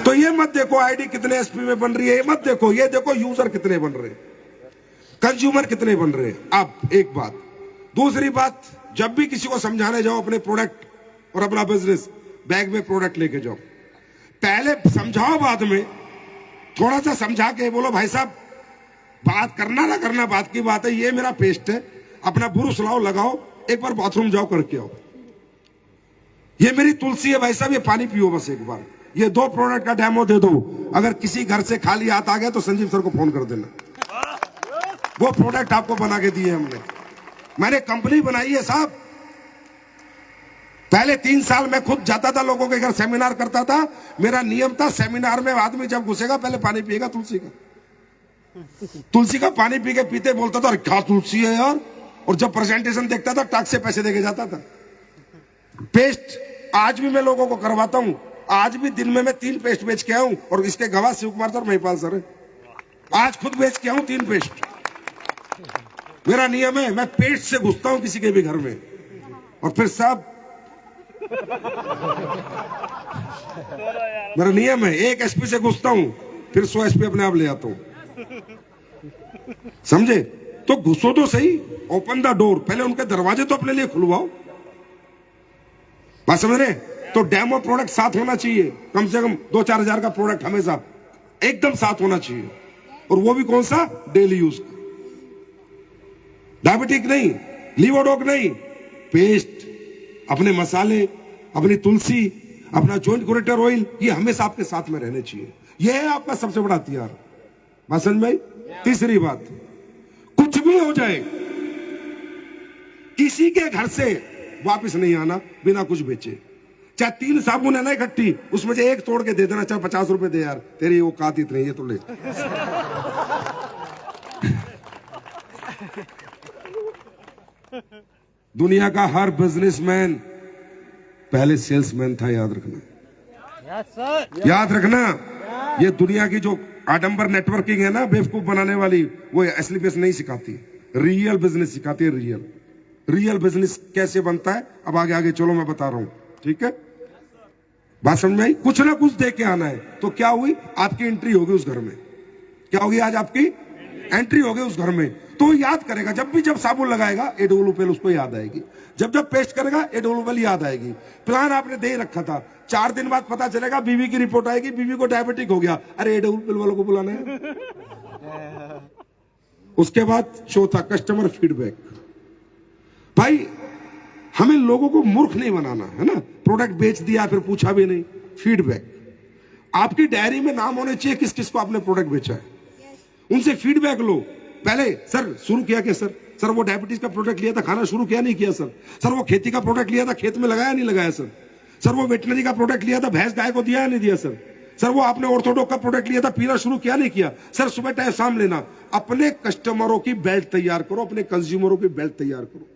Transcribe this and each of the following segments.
तो ये मत देखो आईडी कितने एसपी में बन रही है, ये मत देखो, ये देखो यूजर कितने बन रहे, कंज्यूमर कितने बन रहे। अब एक बात, दूसरी बात, जब भी किसी को समझाने जाओ अपने प्रोडक्ट और अपना बिजनेस, बैग में प्रोडक्ट लेके जाओ, पहले समझाओ, बाद में थोड़ा सा समझा के बोलो भाई साहब बात करना ना करना बात की बात है, ये मेरा पेस्ट है, अपना बुरुश लाओ लगाओ, एक बार बाथरूम जाओ करके आओ, ये मेरी तुलसी है भाई साहब, ये पानी पियो बस एक बार, ये 2 प्रोडक्ट का डेमो दे दो। अगर किसी घर से खाली हाथ आ गया तो संजीव सर को फोन कर देना, वो प्रोडक्ट आपको बना के दिए हमने, मैंने कंपनी बनाई है साहब। पहले 3 साल मैं खुद जाता था लोगों के घर, सेमिनार करता था, मेरा नियम था सेमिनार में आदमी जब घुसेगा पहले पानी पिएगा तुलसी का, तुलसी का पानी पी के पीते बोलता था अरे क्या तुलसी है यार, और जब प्रेजेंटेशन देखता था टैक्स से पैसे देके जाता था। पेस्ट आज भी मैं लोगों को करवाता हूं, आज भी दिन में मैं 3 पेस्ट बेच के आया हूं, और इसके गवाह शिव कुमार सर, महिपाल सर है, आज खुद बेच के आऊं 3 पेस्ट। मेरा नियम है, मैं पेस्ट से घुसता हूं किसी के भी घर में, और फिर साहब मेरा नियम है, 1 एसपी से घुसता हूं, फिर 100 एसपी अपने आप ले आता हूं, समझे? तो घुसो तो सही, ओपन द डोर, पहले उनके दरवाजे तो अपने लिए खुलवाओ, बात समझ रहे? तो डेमो प्रोडक्ट साथ होना चाहिए, कम से कम 2-4 हजार का प्रोडक्ट हमेशा एकदम साथ होना चाहिए, और वो भी कौन सा? डेली यूज का, डायबिटिक नहीं, लीवोडोक नहीं, पेस्ट, अपने मसाले, अपनी तुलसी, अपना जॉइंट क्यूरेटर ऑयल, ये हमेशा आपके साथ में रहने चाहिए, ये है आपका सबसे बड़ा हथियार, बात समझ में? तीसरी बात, कुछ भी हो जाए किसी के घर से वापस नहीं आना बिना कुछ बेचे, चाहे 3 साबुन है ना इकट्ठी, उसमें से 1 तोड़ के दे देना, चाहे 50 रुपए दे यार, तेरी वो कात इतनी है तो ले। दुनिया का हर बिजनेसमैन पहले सेल्समैन था, याद रखना, याद रखना। ये दुनिया की जो आडंबर नेटवर्किंग है ना, बेवकूफ बनाने वाली, वो असली बिजनेस नहीं सिखाती, रियल बिजनेस सिखाती है। रियल बिजनेस कैसे बनता है, अब आगे आगे चलो मैं बता रहा हूं, ठीक है? बात समझ में आई? कुछ ना कुछ दे के आना है। तो क्या हुई, आपकी एंट्री होगी उस घर में, क्या होगी, आज आपकी एंट्री होगी उस घर में, तो याद करेगा, जब भी जब साबुन लगाएगा एडोलुपेल उसको याद आएगी, जब जब पेस्ट करेगा एडोलुपेल याद आएगी। प्लान आपने दे रखा था, 4 दिन बाद पता चलेगा बीवी की रिपोर्ट आएगी, बीवी को डायबिटिक हो गया, अरे एडोलुपेल वालों को बुलाना है। उसके बाद चौथा, कस्टमर फीडबैक। भाई हमें लोगों को मूर्ख नहीं बनाना है ना, प्रोडक्ट बेच दिया फिर पूछा भी नहीं, फीडबैक। आपकी डायरी में नाम होने चाहिए किस किस को आपने प्रोडक्ट बेचा है, उनसे फीडबैक लो। पहले सर शुरू किया क्या सर वो डायबिटीज का प्रोडक्ट लिया था, खाना शुरू किया नहीं किया सर वो खेती का प्रोडक्ट लिया था, खेत में लगाया नहीं लगाया सर वो वेटनरी का प्रोडक्ट लिया था, भैंस गाय को दिया नहीं दिया सर वो आपने ऑर्थोडॉक्स का प्रोडक्ट लिया था, पीना शुरू किया नहीं किया सर, सुबह टाइम शाम लेना। अपने कस्टमरों की बेल्ट तैयार करो, अपने कंज्यूमरों की बेल्ट तैयार करो,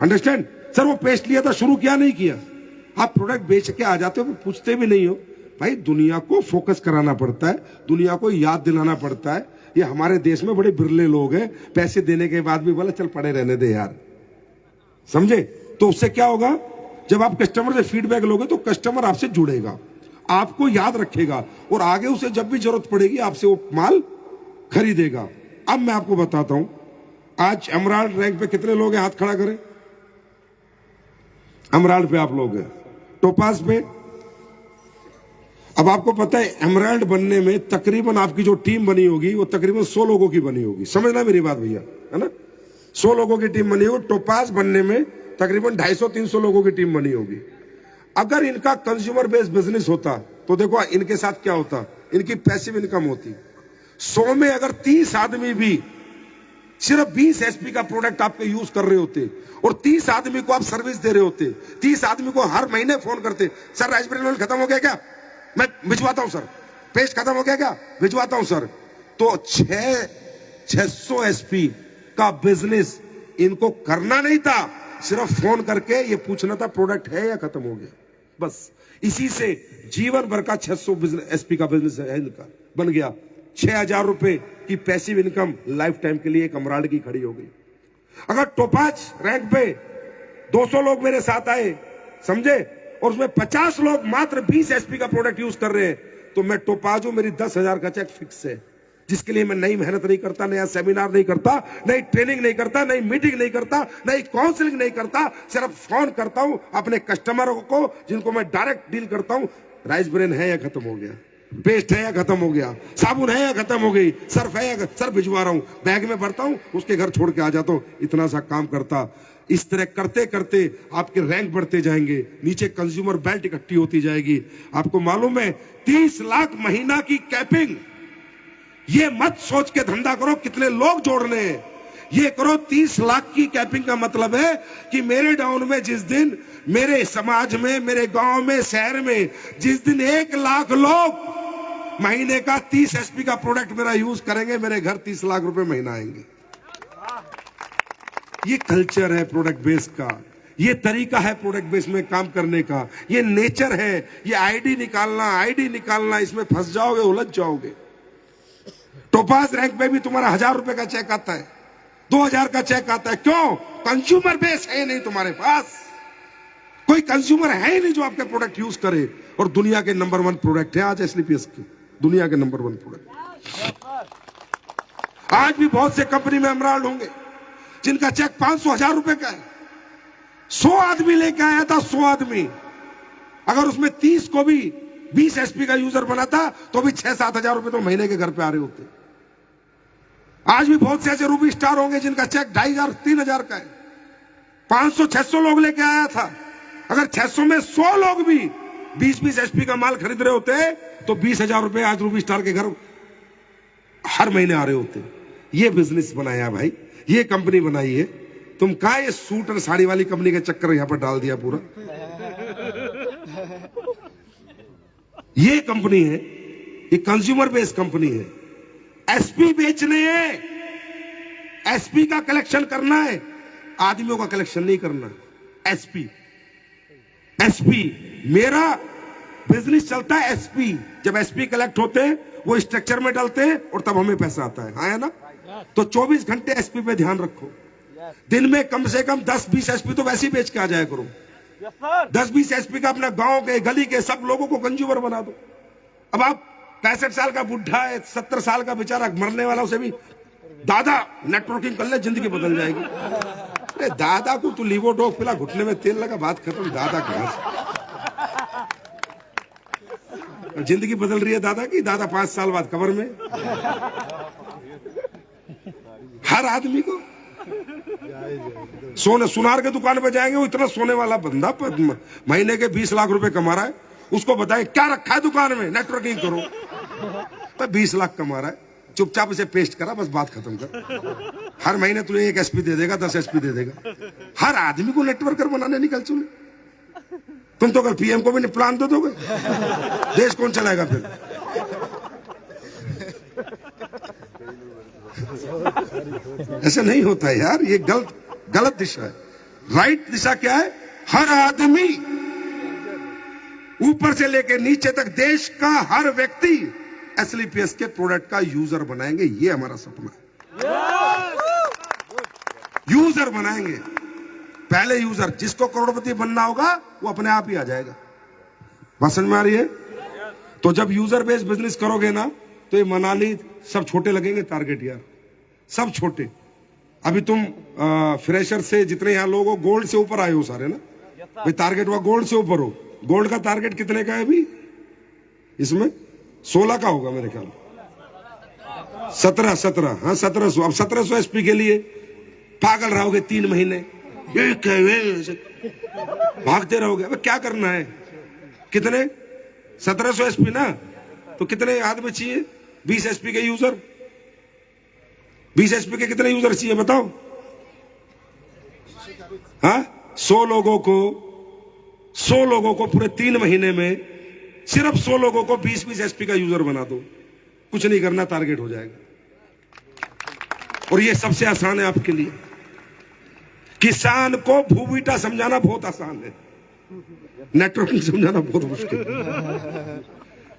अंडरस्टैंड? सर वो पेस्ट लिया था, शुरू किया नहीं किया। आप प्रोडक्ट बेच के आ जाते हो, पूछते भी नहीं हो। भाई दुनिया को फोकस कराना पड़ता है, दुनिया को याद दिलाना पड़ता है। ये हमारे देश में बड़े बिरले लोग हैं, पैसे देने के बाद भी बोला चल पड़े रहने दे यार, समझे? तो उससे क्या होगा, जब आप कस्टमर से फीडबैक लोगे तो कस्टमर आपसे जुड़ेगा, आपको याद रखेगा, और आगे उसे जब भी जरूरत पड़ेगी आपसे वो माल खरीदेगा। अब मैं आपको बताता हूं, आज एमराल्ड रैंक पे कितने लोग हैं, हाथ खड़ा करें। एमराल्ड पे आप लोग हैं, टोपाज पे। अब आपको पता है एमराल्ड बनने में तकरीबन आपकी जो टीम बनी होगी वो तकरीबन 100 लोगों की बनी होगी, समझना मेरी बात भैया, है ना? 100 लोगों की टीम बनी होगी। टोपाज बनने में तकरीबन 250-300 लोगों की टीम बनी होगी। अगर इनका कंज्यूमर बेस्ड बिजनेस होता तो देखो इनके साथ क्या होता, इनकी पैसिव इनकम होती। 100 में अगर 30 आदमी भी सिर्फ 20 एसपी का प्रोडक्ट आपके यूज कर रहे होते और 30 आदमी को आप सर्विस दे रहे होते, 30 आदमी को हर महीने फोन करते, सर राइसब्रेन ऑयल खत्म हो गया क्या, मैं भिजवाता हूं सर, पेस्ट खत्म हो गया क्या, भिजवाता हूं सर, तो 600 एसपी का बिजनेस इनको करना नहीं था, सिर्फ फोन करके ये पूछना था प्रोडक्ट है या खत्म हो गया, बस। इसी से जीवन भर का 600 एसपी का बिजनेस है इनका बन गया। 6,000 रुपए की पैसिव इनकम लाइफ टाइम के लिए एक एमराल्ड की खड़ी हो गई। अगर टोपाज रैंक पे 200 लोग मेरे साथ आए, समझे, और उसमें 50 लोग मात्र 20 एसपी का प्रोडक्ट यूज कर रहे हैं, तो मैं टोपाज हूं, मेरी 10,000 का चेक फिक्स है, जिसके लिए मैं नई मेहनत नहीं करता, नया सेमिनार नहीं करता, नई ट्रेनिंग नहीं करता, नई मीटिंग नहीं करता, नई काउंसलिंग नहीं करता, सिर्फ फोन करता हूं अपने कस्टमरों को जिनको मैं डायरेक्ट डील करता हूं। राइस ब्रेन है या खत्म हो गया, पेस्ट है या खत्म हो गया, साबुन है या खत्म हो गई, सर्फ है या सर्फ भिजवा रहा हूं, बैग में भरता हूं, उसके घर छोड़ के आ जाता हूं। इतना सा काम करता। इस तरह करते करते आपके रैंक बढ़ते जाएंगे, नीचे कंज्यूमर बेल्ट इकट्ठी होती जाएगी। आपको मालूम है 30 लाख महीना की कैपिंग, ये मत सोच के धंधा करो कितने लोग जोड़ने हैं, ये करो 30 लाख की कैपिंग। का मतलब है कि मेरे डाउन में जिस दिन, मेरे समाज में, मेरे गांव में, शहर में जिस दिन 1 लाख लोग महीने का 30 एसपी का प्रोडक्ट मेरा यूज करेंगे, मेरे घर 30 लाख रुपए महीना आएंगे। ये कल्चर है प्रोडक्ट बेस का, ये तरीका है प्रोडक्ट बेस में काम करने का, ये नेचर है। ये आईडी निकालना, इसमें फंस जाओगे, उलझ जाओगे। टोपाज रैंक पे भी तुम्हारा 1000 रुपए का चेक आता है, 2000 का चेक आता है। क्यों? कंज्यूमर बेस है नहीं तुम्हारे पास, कोई कंज्यूमर है ही नहीं जो आपके प्रोडक्ट यूज करे। और दुनिया के नंबर 1 प्रोडक्ट है आज एसलीपीएस की, दुनिया के नंबर 1 प्रोडक्ट। आज भी बहुत से कंपनी में एमराल्ड होंगे जिनका चेक 500-1000 रुपए का है। 100 आदमी लेके आया था, 100 आदमी, अगर उसमें 30 को भी 20 एसपी का यूजर बनाता तो भी 6-7 हजार रुपए तो महीने के घर पे आ रहे होते। आज भी बहुत से ऐसे रूबी स्टार होंगे जिनका चेक 2500-3000 का है, 500-600 लोग लेके आया था। अगर 600 में 100 लोग भी 20-20 एसपी का माल खरीद रहे होते तो 20,000 रुपए आज रूबी स्टार के घर हर महीने आ रहे होते। ये बिजनेस बनाया भाई, ये कंपनी बनाई है। तुम कहा ये सूट और साड़ी वाली कंपनी का चक्कर यहां पर डाल दिया पूरा। ये कंपनी है, ये कंज्यूमर बेस्ड कंपनी है। एसपी बेचने हैं, एसपी का कलेक्शन करना है, आदमियों का कलेक्शन नहीं करना। एसपी मेरा बिजनेस चलता है एसपी। जब एसपी कलेक्ट होते हैं वो स्ट्रक्चर में डालते हैं और तब हमें पैसा आता है। हाँ है ना? तो 24 घंटे एसपी पे ध्यान रखो। दिन में कम से कम 10-20 एसपी तो वैसे ही बेच के आ जाया करो। 10-20 एसपी का अपना गांव के, गली के सब लोगों को कंज्यूमर बना दो। अब आप 65 साल का बुढ़ा है, 70 साल का बेचारा मरने वाला, उसे भी दादा नेटवर्किंग कर ले, जिंदगी बदल जाएगी। अरे दादा को तू लीवोडोप पिला, घुटने में तेल लगा, बात खत्म। दादा कहां से जिंदगी बदल रही है दादा की? दादा 5 साल बाद कब्र में। हर आदमी को सोने सुनार के दुकान पे जाएंगे, वो इतना सोने वाला बंदा महीने के 20 लाख रुपए कमा रहा है, उसको बताए क्या रखा है दुकान में, नेटवर्किंग करो। तो 20 लाख कमा रहा है, चुपचाप इसे पेस्ट करा, बस बात खत्म कर। हर महीने तुझे 1 एसपी दे देगा, 10 एसपी दे देगा। हर आदमी को नेटवर्कर बनाने निकल चुके। तुम तो कल पीएम को भी प्लान दे दोगे, देश कौन चलाएगा फिर? ऐसा नहीं होता है यार, ये गलत दिशा है। राइट दिशा क्या है? हर आदमी ऊपर से लेकर नीचे तक देश का हर व्यक्ति एसलीपीएस के प्रोडक्ट का यूजर बनाएंगे। ये हमारा सपना है। यूजर बनाएंगे। पहले यूजर, जिसको करोड़पति बनना होगा वो अपने आप ही आ जाएगा। बात समझ में आ रही है? तो जब यूजर बेस्ड बिजनेस करोगे ना, तो ये मनाली सब छोटे लगेंगे टारगेट यार, सब छोटे। अभी तुम फ्रेशर से जितने यहां लोग हो, गोल्ड से ऊपर आए हो सारे ना भाई, टारगेट हुआ गोल्ड से ऊपर हो। गोल्ड का टारगेट कितने का है अभी? इसमें 16 का होगा मेरे ख्याल, 17 हाँ 1700। अब 1700 एसपी के लिए पागल रहोगे 3 महीने, भागते रहोगे। अब क्या करना है? कितने? 1700 एसपी ना, तो कितने आदमी चाहिए? 20 एसपी के यूजर। 20 एसपी के कितने यूजर चाहिए बताओ? हाँ 100 लोगों को पूरे 3 महीने में, सिर्फ 100 लोगों को 20-20 एसपी का यूजर बना दो। कुछ नहीं करना, टारगेट हो जाएगा। और ये सबसे आसान है आपके लिए। किसान को भूबीटा समझाना बहुत आसान है, नेटवर्किंग समझाना बहुत मुश्किल है।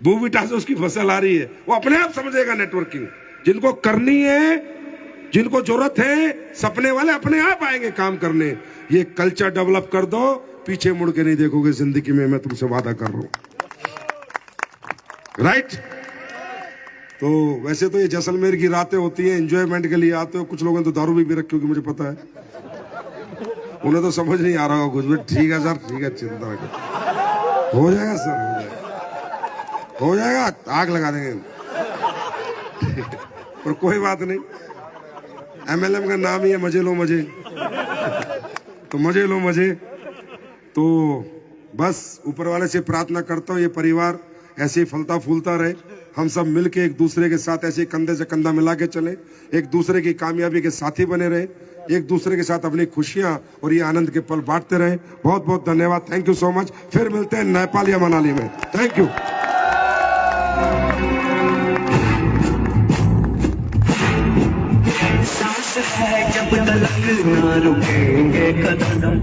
भूबीटा से उसकी फसल आ रही है, वो अपने आप समझेगा नेटवर्किंग। जिनको करनी है, जिनको जरूरत है, सपने वाले अपने आप आएंगे काम करने। ये कल्चर डेवलप कर दो, पीछे मुड़ के नहीं देखोगे जिंदगी में, मैं तुमसे वादा कर रहा हूं। राइट। तो वैसे तो ये जैसलमेर की रातें होती हैं, एंजॉयमेंट के लिए आते हो, कुछ लोगों ने तो दारू भी रखी होगी मुझे पता है, उन्हें तो समझ नहीं आ रहा होगा कुछ भी। ठीक है सर, ठीक है, चिंता ना करो, हो जाएगा सर, हो जाएगा, आग लगा देंगे। पर कोई बात नहीं, MLM का नाम ही है मजे लो मजे, तो मजे लो मजे। तो बस ऊपर वाले से प्रार्थना करता हूँ ये परिवार ऐसे ही फलता फूलता रहे, हम सब मिलके एक दूसरे के साथ ऐसे कंधे से कंधा मिला के चले, एक दूसरे की कामयाबी के साथी बने रहे, एक दूसरे के साथ अपनी खुशियां और ये आनंद के पल बांटते रहे। बहुत बहुत धन्यवाद, थैंक यू सो मच। फिर मिलते हैं नेपाल या मनाली में, थैंक यू। सांस है जब तक ना रुकेंगे कदम।